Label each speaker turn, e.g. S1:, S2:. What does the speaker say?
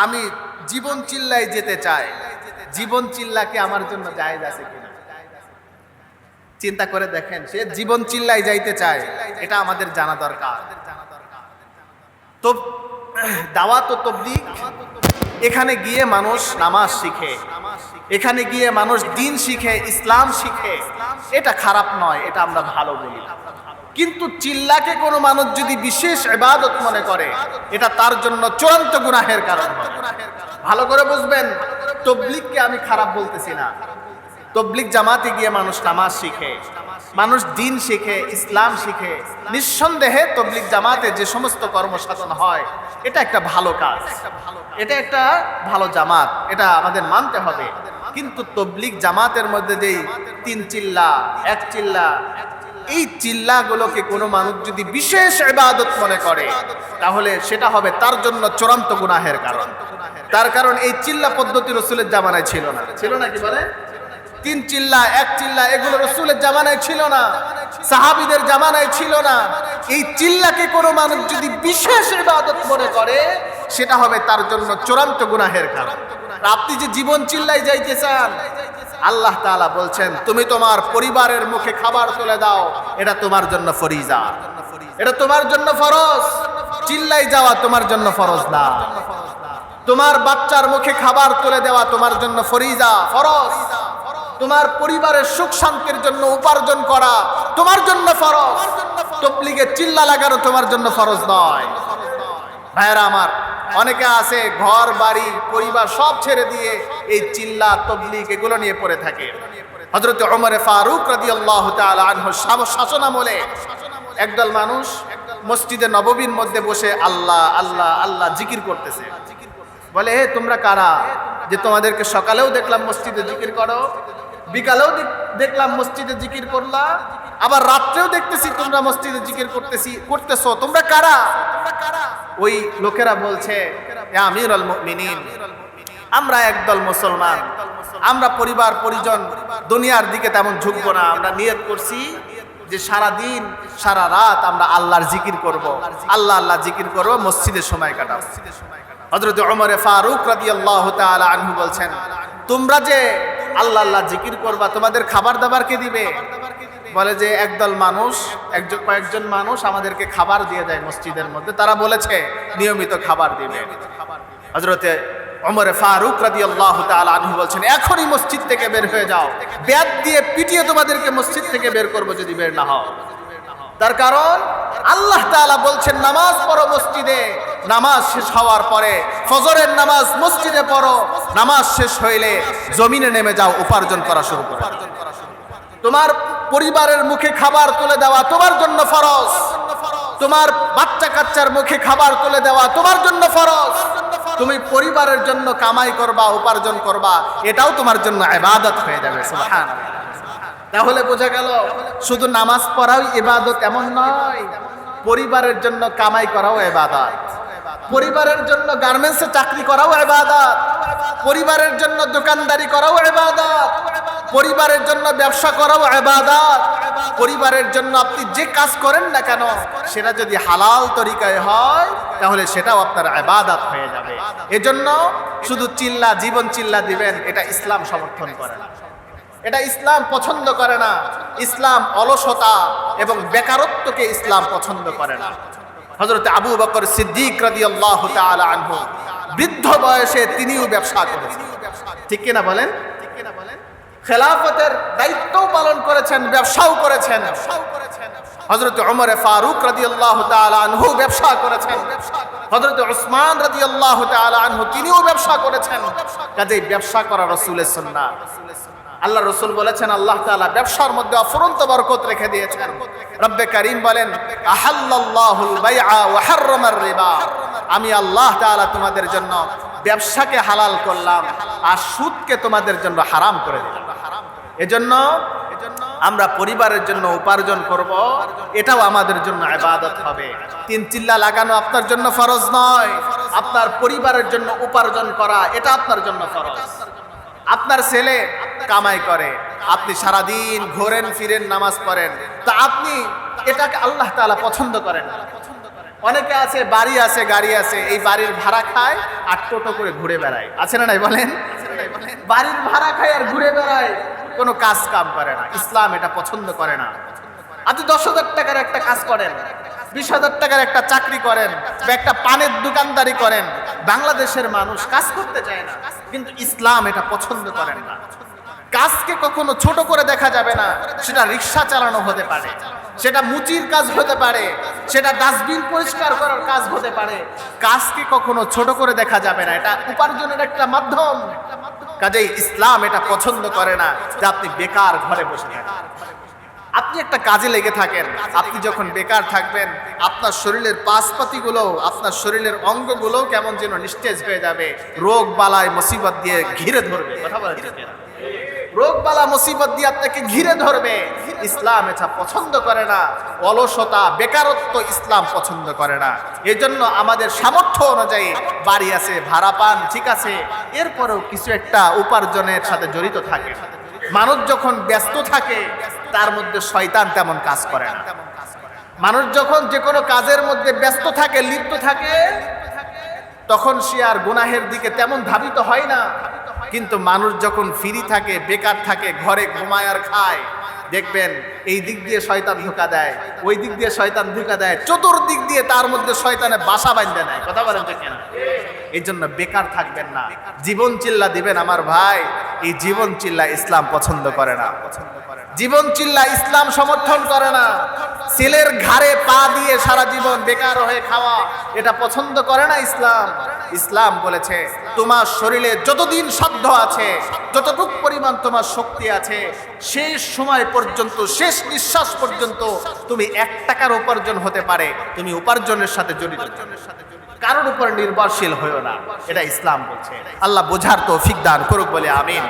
S1: আমি জীবন চিল্লায় যেতে চাই, জীবন চিল্লা কি আমার জন্য জায়েজ আছে কিনা? চিন্তা করে দেখেন, সে জীবন চিল্লায় যাইতে চায়, এটা আমাদের জানা দরকার। তো দাওয়াত ও তাবলীগ, এখানে গিয়ে মানুষ নামাজ শিখে, এখানে গিয়ে মানুষ দ্বীন শিখে, ইসলাম শিখে, এটা খারাপ নয়, এটা আমরা ভালো বলি। কিন্তু চিল্লাকে কোনো মানুষ যদি বিশেষ ইবাদত মনে করে, এটা তার জন্য চূড়ান্ত গুনাহের কারণ। ভালো করে বুঝবেন, তাবলীগকে আমি খারাপ বলতেছি না। তাবলীগ জামাতে গিয়ে মানুষ নামাজ শিখে, মানুষ দ্বীন শিখে, ইসলাম শিখে, নিঃসন্দেহে তাবলীগ জামাতে যে সমস্ত কর্মসাধন হয়, এটা একটা ভালো কাজ, এটা একটা ভালো জামাত, এটা আমাদের মানতে হবে। কিন্তু তাবলীগ জামাতের মধ্যে যেই 3 চিল্লা, 1 চিল্লা, এই চিল্লাগুলোকে কোনো মানুষ যদি বিশেষ ইবাদত মনে করে, তাহলে সেটা হবে তার জন্য চূড়ান্ত গুনাহের কারণ। তার কারণ এই চিল্লা পদ্ধতি রাসূলের জামানায় ছিল না। ছিল না কি বলে? 3 চিল্লা, 1 চিল্লা, এগুলো রাসূলের জামানায় ছিল না, সাহাবীদের জামানায় ছিল না। এই চিল্লাকে কোনো মানুষ যদি বিশেষ ইবাদত মনে করে, সেটা হবে তার জন্য চূড়ান্ত গুনাহের কারণ। আপনি যে জীবন চিল্লায় যাইতে চান, আল্লাহ তাআলা বলছেন তুমি তোমার পরিবারের মুখে খাবার তুলে দাও, এটা তোমার জন্য ফরিজা, এটা তোমার জন্য ফরজ। চিল্লাই যাওয়া তোমার জন্য ফরজ না। তোমার বাচ্চার মুখে খাবার তুলে দেওয়া তোমার জন্য ফরিজা, ফরজ। তোমার পরিবারের সুখ শান্তির জন্য উপার্জন করা তোমার জন্য ফরজ। তাবলীগে চিল্লা লাগানো তোমার জন্য ফরজ নয়। ভাইরা আমার, অনেকে আছে ঘর বাড়ি পরিবার সব ছেড়ে দিয়ে এই চিল্লা তাবলীগ এগুলো নিয়ে পড়ে থাকে। হযরত ওমর ফারুক রাদিয়াল্লাহু তাআলা আনহু শাসনামলে একদল মানুষ মসজিদে নববীর মধ্যে বসে আল্লাহ আল্লাহ আল্লাহ জিকির করতেছে। বলে, হে তোমরা কারা যে তোমাদেরকে সকালেও দেখলাম মসজিদে জিকির করো, বিকালেও দেখলাম মসজিদে জিকির করলা, আবার রাত্রেও দেখতেছি তোমরা মসজিদে জিকির করতেছো, তোমরা কারা? ওই লোকেরা বলছে, ইয়া আমিরুল মুমিনিন, আমরা একদল মুসলমান, আমরা পরিবার পরিজন দুনিয়ার দিকে তেমন ঝুঁকবো না। আমরা নিয়ত করছি যে সারা দিন সারা রাত আমরা আল্লাহর জিকির করব, আল্লাহ আল্লাহ জিকির করব, মসজিদে সময় কাটাবো। হযরত ওমর ফারুক রাদিয়াল্লাহু তাআলা আনহু বলছেন, তোমরা যে আল্লাহ আল্লাহ জিকির করবা, তোমাদের খাবার দাবার কে দিবে? বলে যে একদল মানুষ, কয়েকজন মানুষ আমাদেরকে খাবার দিয়ে যায় মসজিদের মধ্যে, তারা বলেছে নিয়মিত খাবার দিবে। হযরতে ওমর ফারুক রাদিয়াল্লাহু তাআলা আনহু বলছেন, এখনই মসজিদ থেকে বের হয়ে যাও, বেত দিয়ে পিটিয়ে তোমাদেরকে মসজিদ থেকে বের করব যদি বের না হও। তার কারণ আল্লাহ তাআলা বলছেন নামাজ পড়ো মসজিদে, নামাজ শেষ হওয়ার পরে ফজরের নামাজ মসজিদে পড়ো, নামাজ শেষ হইলে জমিনে নেমে যাও, উপার্জন করা শুরু করো। তোমার পরিবারের মুখে খাবার তুলে দেওয়া তোমার জন্য ফরজ, তোমার বাচ্চা কাচ্চার মুখে খাবার তুলে দেওয়া তোমার জন্য ফরজ। তুমি পরিবারের জন্য কামাই করবা, উপার্জন করবা, এটাও তোমার জন্য ইবাদত হয়ে যাবে। সুবহানাল্লাহ। তাহলে বোঝা গেল শুধু নামাজ পড়াও ইবাদত এমন নয়, পরিবারের জন্য কামাই করাও ইবাদত, পরিবারের জন্য গার্মেন্টসে চাকরি করাও ইবাদত, পরিবারের জন্য দোকানদারি করাও ইবাদত, পরিবারের জন্য ব্যবসা করাও ইবাদত। পরিবারের জন্য আপনি যে কাজ করেন না কেন, সেটা যদি হালাল তরিকায় হয়, তাহলে সেটাও আপনার ইবাদত হয়ে যাবে। এজন্য শুধু চিল্লা, জীবন চিল্লা দিবেন, এটা ইসলাম সমর্থন করে না, এটা ইসলাম পছন্দ করে না। ইসলাম অলসতা এবং বেকারত্বকে ইসলাম পছন্দ করে না। হযরত আবু বকর সিদ্দিক রাদিয়াল্লাহু তাআলা আনহু বৃদ্ধ বয়সে তিনিও ব্যবসা করেছেন, ঠিক কিনা বলেন? খেলাফতের দায়িত্বও পালন করেছেন, ব্যবসাও করেছেন। হযরত ওমর ফারুক রাদিয়াল্লাহু তাআলা আনহু ব্যবসা করেছেন, হযরত উসমান রাদিয়াল্লাহু তাআলা আনহু তিনিও ব্যবসা করেছেন। কাজেই ব্যবসা করা রাসূলের সুন্নাহ। আল্লাহ রাসূল বলেছেন, আল্লাহ তাআলা ব্যবসার মধ্যে অফুরন্ত বরকত রেখে দিয়েছেন। রব্বে কারীম বলেন, আহাল্লাল্লাহুল বাইআ ওয়া হাররামার রিবা, আমি আল্লাহ তাআলা তোমাদের জন্য ব্যবসাকে হালাল করলাম আর সুদকে তোমাদের জন্য হারাম করে দিলাম। এজন্য আমরা পরিবারের জন্য উপার্জন করব, এটাও আমাদের জন্য ইবাদত হবে। 3 চিল্লা লাগানো আপনার জন্য ফরজ নয়, আপনার পরিবারের জন্য উপার্জন করা এটা আপনার জন্য ফরজ। আপনার ছেলে কামাই করে, আপনি সারাদিন ঘোরেন ফিরেন নামাজ পড়েন, তা আপনি এটাকে আল্লাহ তাআলা পছন্দ করেন না। অনেকে আছে বাড়ি আছে, গাড়ি আছে, এই বাড়ির ভাড়া খায় আর টোটো করে ঘুরে বেড়ায়। আছে না নাই বলেন? বাড়ির ভাড়া খায় আর ঘুরে বেড়ায়, কোনো কাজ কাম করে না। ইসলাম এটা পছন্দ করে না। আপনি 10,000 টাকার একটা কাজ করেন, 20,000 টাকার একটা চাকরি করেন, বা একটা পানের দোকানদারি করেন, বাংলাদেশের মানুষ কাজ করতে চায় না, কিন্তু ইসলাম এটা পছন্দ করেন না। কাজকে কখনো ছোট করে দেখা যাবে না। সেটা রিক্সা চালানো হতে পারে, সেটা মুচির কাজ হতে পারে, সেটা ডাস্টবিন পরিষ্কার করার কাজ হতে পারে। কাজকে কখনো ছোট করে দেখা যাবে না, এটা উপার্জনের একটা মাধ্যম। কাজেই ইসলাম এটা পছন্দ করে না যে আপনি বেকার ঘরে বসে থাকেন। আপনি একটা কাজে লেগে থাকেন, আপনি যখন বেকার থাকবেন আপনার শরীরের পাশপাতিগুলো, আপনার শরীরের অঙ্গগুলো কেমন যেন নিস্তেজ হয়ে যাবে, রোগ বালায় মুসিবত দিয়ে ঘিরে ধরবে। কথা বলেন ঠিক না? রোগ বালা মুসিবত দিয়ে আপনাকে ঘিরে ধরবে। ইসলাম এটা পছন্দ করে না। অলসতা, বেকারত্ব ইসলাম পছন্দ করে না। এজন্য আমাদের সামর্থ্য অনুযায়ী বাড়ি আছে, ভাড়া পান, ঠিক আছে, এরপরেও কিছু একটা উপার্জনের সাথে জড়িত থাকে। মানুষ যখন ব্যস্ত থাকে তার মধ্যে শয়তান তেমন কাজ করে না। মানুষ যখন যে কোনো কাজের মধ্যে ব্যস্ত থাকে, লিপ্ত থাকে, তখন সে আর গুনাহের দিকে তেমন ধাবিত হয় না। কিন্তু মানুষ যখন ফ্রি থাকে, বেকার থাকে, ঘরে ঘুমায় আর খায়, দেখবেন এই দিক দিয়ে শয়তান ধোঁকা দেয়, ওই দিক দিয়ে শয়তান ধোঁকা দেয়, চতুর্দিক দিয়ে তার মধ্যে শয়তানে বাসা বাঁধে নেয়। কথা বলেন তো কেন? এই জন্য বেকার থাকবেন না, জীবন চিল্লা দিবেন। আমার ভাই, এই জীবন চিল্লা ইসলাম পছন্দ করে না। জীবন চিল্লা ইসলাম সমর্থন করে না। ছেলের ঘাড়ে পা দিয়ে সারা জীবন বেকার হয়ে খাওয়া, এটা পছন্দ করে না ইসলাম। ইসলাম বলেছে তোমার শরীরে যতদিন সাধ্য আছে, যতটুক পরিমাণ তোমার শক্তি আছে, শেষ সময় পর্যন্ত, শেষ নিঃশ্বাস পর্যন্ত তুমি 1 টাকার উপার্জন হতে পারে, তুমি উপার্জনের সাথে জড়িত, কারোর উপর নির্ভরশীল হইও না। এটা ইসলাম বলছে। আল্লাহ বোঝার তৌফিক দান করুক বলে আমিন।